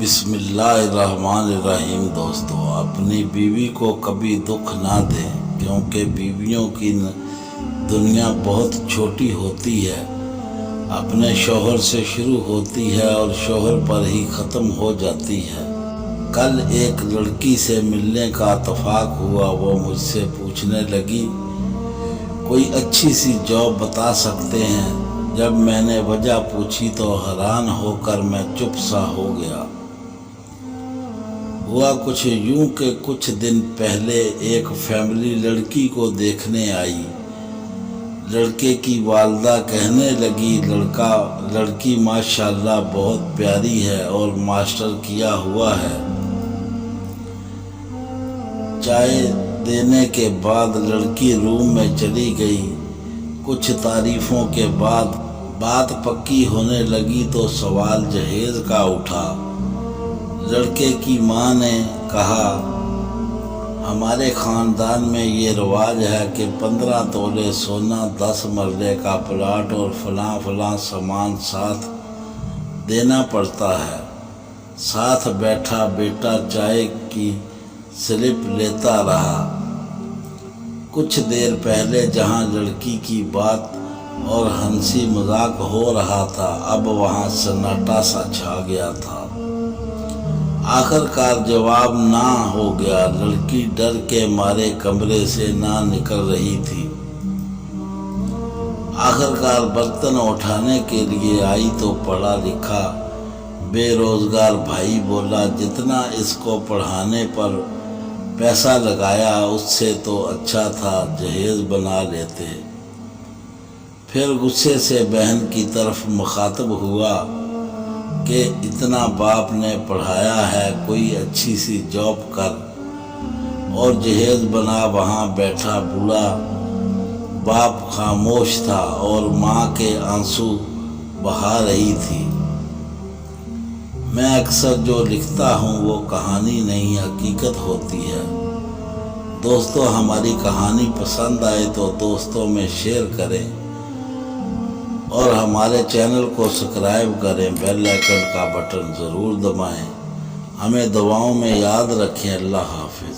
بسم اللہ الرحمن الرحیم۔ دوستو، اپنی بیوی کو کبھی دکھ نہ دیں، کیونکہ بیویوں کی دنیا بہت چھوٹی ہوتی ہے۔ اپنے شوہر سے شروع ہوتی ہے اور شوہر پر ہی ختم ہو جاتی ہے۔ کل ایک لڑکی سے ملنے کا اتفاق ہوا۔ وہ مجھ سے پوچھنے لگی، کوئی اچھی سی جاب بتا سکتے ہیں؟ جب میں نے وجہ پوچھی تو حیران ہو کر میں چپ سا ہو گیا۔ ہوا کچھ یوں کہ کچھ دن پہلے ایک فیملی لڑکی کو دیکھنے آئی۔ لڑکے کی والدہ کہنے لگی، لڑکی ماشاءاللہ بہت پیاری ہے اور ماسٹر کیا ہوا ہے۔ چائے دینے کے بعد لڑکی روم میں چلی گئی۔ کچھ تعریفوں کے بعد بات پکی ہونے لگی تو سوال جہیز کا اٹھا۔ لڑکے کی ماں نے کہا، ہمارے خاندان میں یہ رواج ہے کہ 15 تولے سونا، 10 مرلے کا پلاٹ اور فلاں سامان ساتھ دینا پڑتا ہے۔ ساتھ بیٹھا بیٹا چائے کی سلپ لیتا رہا۔ کچھ دیر پہلے جہاں لڑکی کی بات اور ہنسی مذاق ہو رہا تھا، اب وہاں سناٹا سا چھا گیا تھا۔ آخر کار جواب نہ ہو گیا۔ لڑکی ڈر کے مارے کمرے سے نہ نکل رہی تھی۔ آخر کار برتن اٹھانے کے لیے آئی تو پڑھا لکھا بے روزگار بھائی بولا، جتنا اس کو پڑھانے پر پیسہ لگایا اس سے تو اچھا تھا جہیز بنا لیتے۔ پھر غصے سے بہن کی طرف مخاطب ہوا کہ اتنا باپ نے پڑھایا ہے، کوئی اچھی سی جاب کر، اور جہیز بنا۔ وہاں بیٹھا بوڑھا باپ خاموش تھا اور ماں کے آنسو بہا رہی تھی۔ میں اکثر جو لکھتا ہوں وہ کہانی نہیں حقیقت ہوتی ہے۔ دوستو، ہماری کہانی پسند آئے تو دوستوں میں شیئر کریں اور ہمارے چینل کو سبسکرائب کریں، بیل آئیکن کا بٹن ضرور دبائیں۔ ہمیں دعاؤں میں یاد رکھیں۔ اللہ حافظ۔